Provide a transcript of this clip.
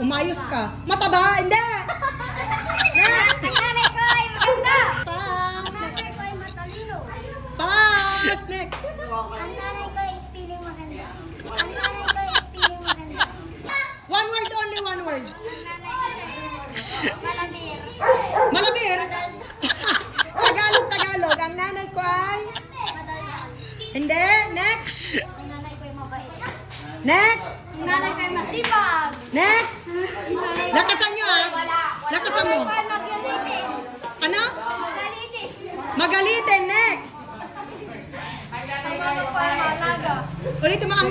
Umayos ka. Mataba, hindi! Next! Ang nanay ko ay maganda. Pass! Ang nanay ko ay matalino. Pass! Next! Ang nanay ko ay piling maganda. Ang nanay ko ay piling maganda. One word only, one word. Ang nanay ko ay malabir. Malabir! Tagalog, Tagalog. Ang nanay ko ay... Madalian. Hindi. Next! Ang nanay ko ay mabait. Next! Ang nanay ko ay masipag. Next! Ang nanay ko Lakasan nyo ah. Lakasan mo. ay magalitin. Ano? Magalitin. Magalitin. Next! Ang mama ko ay malaga. Ulitin mo ang